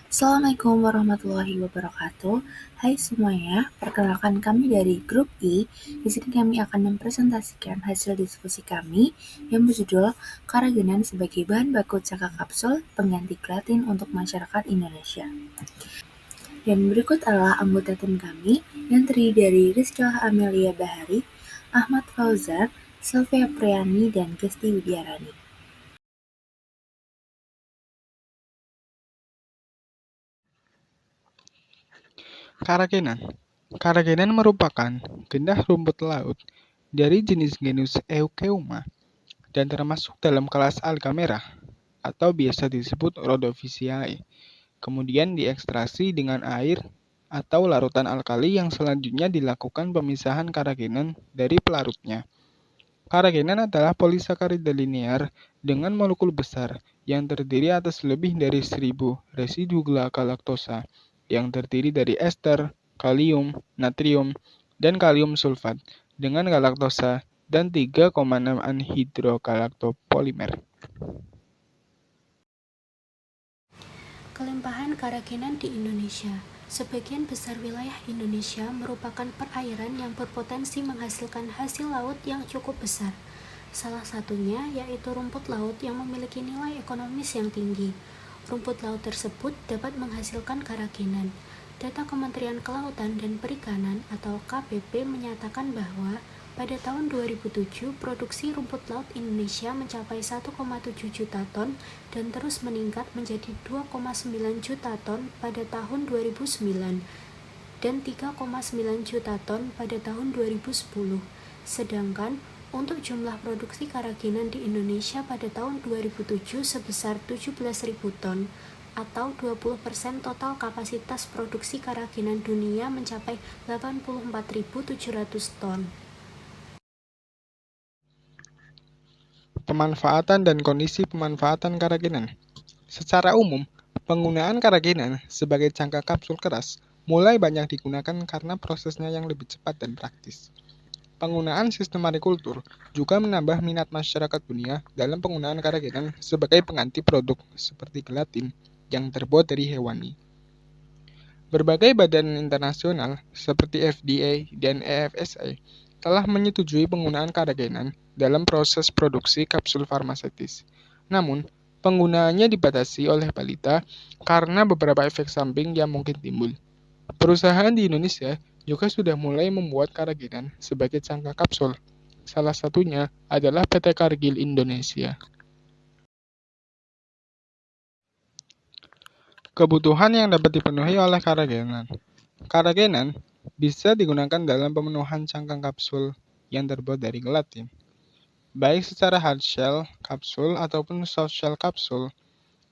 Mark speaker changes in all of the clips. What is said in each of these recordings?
Speaker 1: Assalamualaikum warahmatullahi wabarakatuh. Hai semuanya, perkenalkan kami dari grup I. Di sini kami akan mempresentasikan hasil diskusi kami yang berjudul Kerajinan sebagai bahan baku cangkang kapsul pengganti gelatin untuk masyarakat Indonesia. Dan berikut adalah anggota tim kami yang terdiri dari Rizka Amelia Bahari, Ahmad Fauzan, Sylvia Priani, dan Gesti Widiarani.
Speaker 2: Karakenan. Karakenan merupakan gendah rumput laut dari jenis genus Eucheuma dan termasuk dalam kelas alga merah atau biasa disebut Rhodophyceae. Kemudian diekstraksi dengan air atau larutan alkali yang selanjutnya dilakukan pemisahan karakenan dari pelarutnya. Karakenan adalah polisakarida linear dengan molekul besar yang terdiri atas lebih dari 1000 residu galaktosa yang terdiri dari ester, kalium, natrium, dan kalium sulfat dengan galaktosa dan 3,6 anhidrogalaktopolimer.
Speaker 3: Kelimpahan karakenan di Indonesia. Sebagian besar wilayah Indonesia merupakan perairan yang berpotensi menghasilkan hasil laut yang cukup besar. Salah satunya yaitu rumput laut yang memiliki nilai ekonomis yang tinggi. Rumput laut tersebut dapat menghasilkan karakenan. Data Kementerian Kelautan dan Perikanan atau KPP menyatakan bahwa pada tahun 2007, produksi rumput laut Indonesia mencapai 1,7 juta ton dan terus meningkat menjadi 2,9 juta ton pada tahun 2009 dan 3,9 juta ton pada tahun 2010. Sedangkan untuk jumlah produksi karakenan di Indonesia pada tahun 2007 sebesar 17.000 ton atau 20% total kapasitas produksi karakenan dunia mencapai 84.700 ton.
Speaker 2: Pemanfaatan dan kondisi pemanfaatan karakenan. Secara umum, penggunaan karakenan sebagai cangkang kapsul keras mulai banyak digunakan karena prosesnya yang lebih cepat dan praktis. Penggunaan sistem marikultur juga menambah minat masyarakat dunia dalam penggunaan karakenan sebagai pengganti produk seperti gelatin yang terbuat dari hewani. Berbagai badan internasional seperti FDA dan EFSA telah menyetujui penggunaan karakenan dalam proses produksi kapsul farmaseutis. Namun, penggunaannya dibatasi oleh balita karena beberapa efek samping yang mungkin timbul. Perusahaan di Indonesia juga sudah mulai membuat karakenan sebagai cangkang kapsul. Salah satunya adalah PT Cargill Indonesia. Kebutuhan yang dapat dipenuhi oleh karakenan. Karakenan bisa digunakan dalam pemenuhan cangkang kapsul yang terbuat dari gelatin, baik secara hard shell kapsul ataupun soft shell kapsul.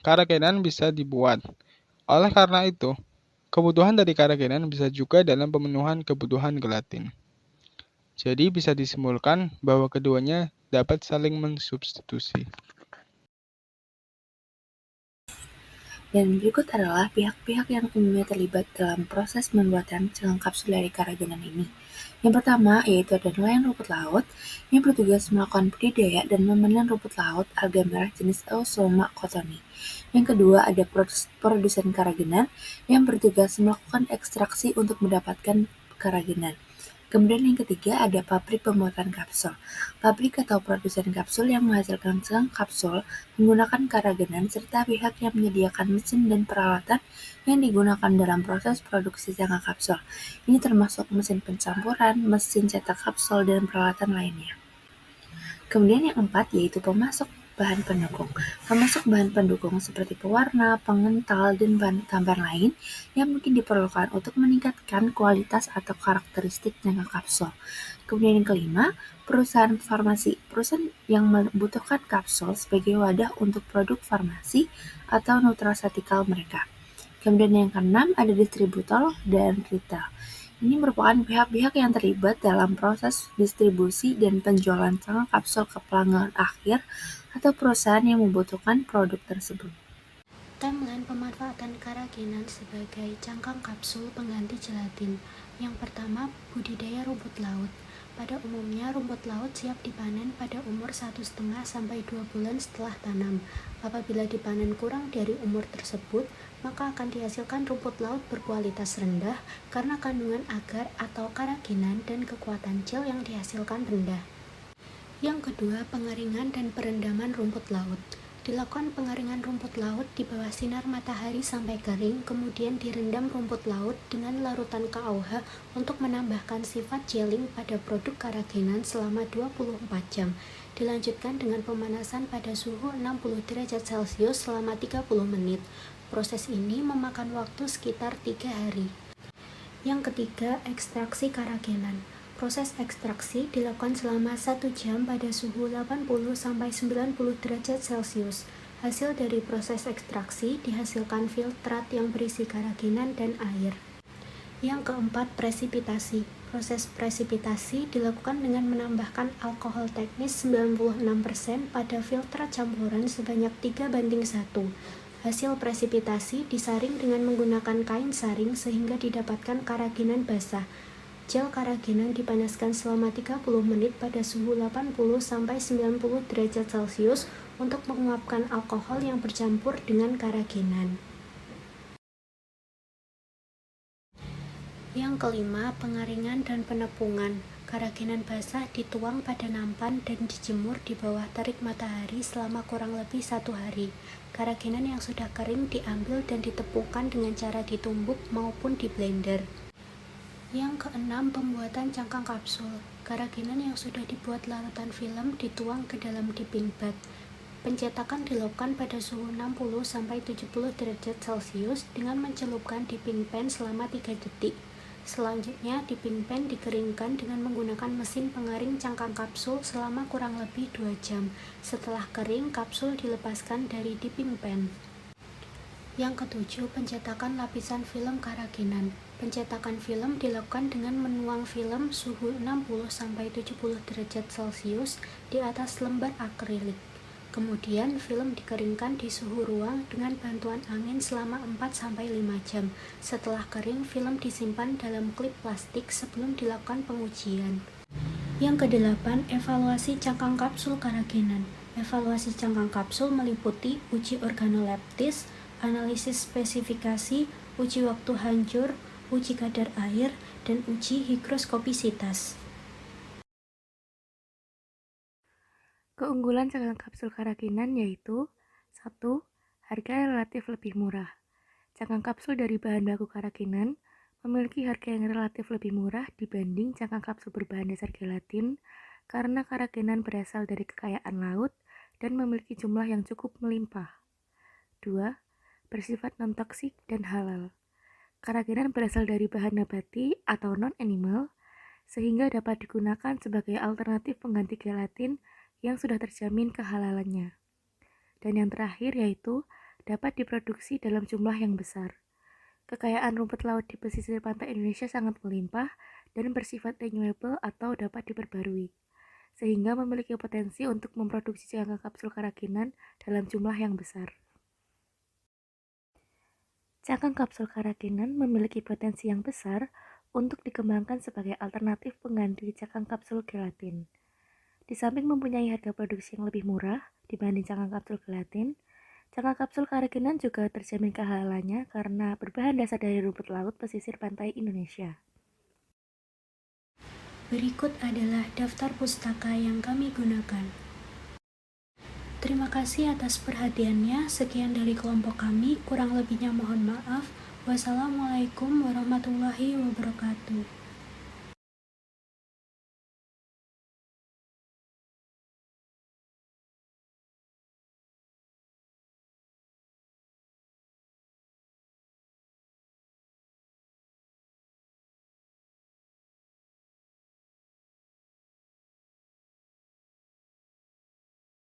Speaker 2: Karakenan bisa dibuat. Oleh karena itu, kebutuhan dari karakenan bisa juga dalam pemenuhan kebutuhan gelatin. Jadi bisa disimpulkan bahwa keduanya dapat saling mensubstitusi.
Speaker 1: Dan berikut adalah pihak-pihak yang umumnya terlibat dalam proses pembuatan cangkang kapsul dari kerajinan ini. Yang pertama yaitu ada nelayan rumput laut yang bertugas melakukan budidaya dan memanen rumput laut alga merah jenis Eusoma cottoni. Yang kedua ada produsen kerajinan yang bertugas melakukan ekstraksi untuk mendapatkan kerajinan. Kemudian yang ketiga ada pabrik pembuatan kapsul. Pabrik atau produsen kapsul yang menghasilkan cangkang kapsul menggunakan kerajinan serta pihak yang menyediakan mesin dan peralatan yang digunakan dalam proses produksi cangkang kapsul. Ini termasuk mesin pencampuran, mesin cetak kapsul, dan peralatan lainnya. Kemudian yang keempat yaitu pemasok bahan pendukung. Pemasok bahan pendukung seperti pewarna, pengental, dan bahan tambahan lain yang mungkin diperlukan untuk meningkatkan kualitas atau karakteristik cangkang kapsul. Kemudian yang kelima, perusahaan farmasi. Perusahaan yang membutuhkan kapsul sebagai wadah untuk produk farmasi atau nutraceutical mereka. Kemudian yang keenam ada distributor dan retail. Ini merupakan pihak-pihak yang terlibat dalam proses distribusi dan penjualan cangkang kapsul ke pelanggan akhir atau perusahaan yang membutuhkan produk tersebut.
Speaker 3: Timeline pemanfaatan karakenan sebagai cangkang kapsul pengganti gelatin. Yang pertama, budidaya rumput laut. Pada umumnya, rumput laut siap dipanen pada umur 1,5 sampai 2 bulan setelah tanam. Apabila dipanen kurang dari umur tersebut, maka akan dihasilkan rumput laut berkualitas rendah karena kandungan agar atau karaginan dan kekuatan gel yang dihasilkan rendah. Yang kedua, pengeringan dan perendaman rumput laut. Dilakukan pengeringan rumput laut di bawah sinar matahari sampai kering, kemudian direndam rumput laut dengan larutan KOH untuk menambahkan sifat gelling pada produk karagenan selama 24 jam. Dilanjutkan dengan pemanasan pada suhu 60 derajat Celcius selama 30 menit. Proses ini memakan waktu sekitar 3 hari. Yang ketiga, ekstraksi karagenan. Proses ekstraksi dilakukan selama 1 jam pada suhu 80-90 derajat Celcius. Hasil dari proses ekstraksi dihasilkan filtrat yang berisi karagenan dan air. Yang keempat, presipitasi. Proses presipitasi dilakukan dengan menambahkan alkohol teknis 96% pada filtrat campuran sebanyak 3:1. Hasil presipitasi disaring dengan menggunakan kain saring sehingga didapatkan karagenan basah. Gel karagenan dipanaskan selama 30 menit pada suhu 80-90 derajat Celcius untuk menguapkan alkohol yang bercampur dengan karagenan. Yang kelima, pengaringan dan penepungan. Karagenan basah dituang pada nampan dan dijemur di bawah terik matahari selama kurang lebih 1 hari. Karagenan yang sudah kering diambil dan ditepungkan dengan cara ditumbuk maupun di blender. Yang keenam, pembuatan cangkang kapsul. Karagenan yang sudah dibuat larutan film dituang ke dalam dipping bath. Pencetakan dilakukan pada suhu 60-70 derajat Celcius dengan mencelupkan dipping pen selama 3 detik. Selanjutnya, dipping pen dikeringkan dengan menggunakan mesin pengaring cangkang kapsul selama kurang lebih 2 jam. Setelah kering, kapsul dilepaskan dari dipping pen. Yang ketujuh, pencetakan lapisan film karagenan. Pencetakan film dilakukan dengan menuang film suhu 60-70 derajat Celcius di atas lembar akrilik. Kemudian, film dikeringkan di suhu ruang dengan bantuan angin selama 4-5 jam. Setelah kering, film disimpan dalam klip plastik sebelum dilakukan pengujian. Yang kedelapan, evaluasi cangkang kapsul karagenan. Evaluasi cangkang kapsul meliputi uji organoleptis, analisis spesifikasi, uji waktu hancur, uji kadar air, dan uji higroskopisitas.
Speaker 1: Keunggulan cangkang kapsul karagenan yaitu 1. Harga relatif lebih murah. Cangkang kapsul dari bahan baku karagenan memiliki harga yang relatif lebih murah dibanding cangkang kapsul berbahan dasar gelatin karena karagenan berasal dari kekayaan laut dan memiliki jumlah yang cukup melimpah. 2. Bersifat non-toksik dan halal. Karagenan berasal dari bahan nabati atau non-animal, sehingga dapat digunakan sebagai alternatif pengganti gelatin yang sudah terjamin kehalalannya. Dan yang terakhir yaitu dapat diproduksi dalam jumlah yang besar. Kekayaan rumput laut di pesisir pantai Indonesia sangat melimpah dan bersifat renewable atau dapat diperbarui, sehingga memiliki potensi untuk memproduksi cangkang kapsul karagenan dalam jumlah yang besar. Cangkang kapsul karagenan memiliki potensi yang besar untuk dikembangkan sebagai alternatif pengganti cangkang kapsul gelatin. Di samping mempunyai harga produksi yang lebih murah dibanding cangkang kapsul gelatin, cangkang kapsul karagenan juga terjamin kehalalannya karena berbahan dasar dari rumput laut pesisir pantai Indonesia.
Speaker 3: Berikut adalah daftar pustaka yang kami gunakan. Terima kasih atas perhatiannya. Sekian dari kelompok kami. Kurang lebihnya mohon maaf. Wassalamualaikum warahmatullahi wabarakatuh.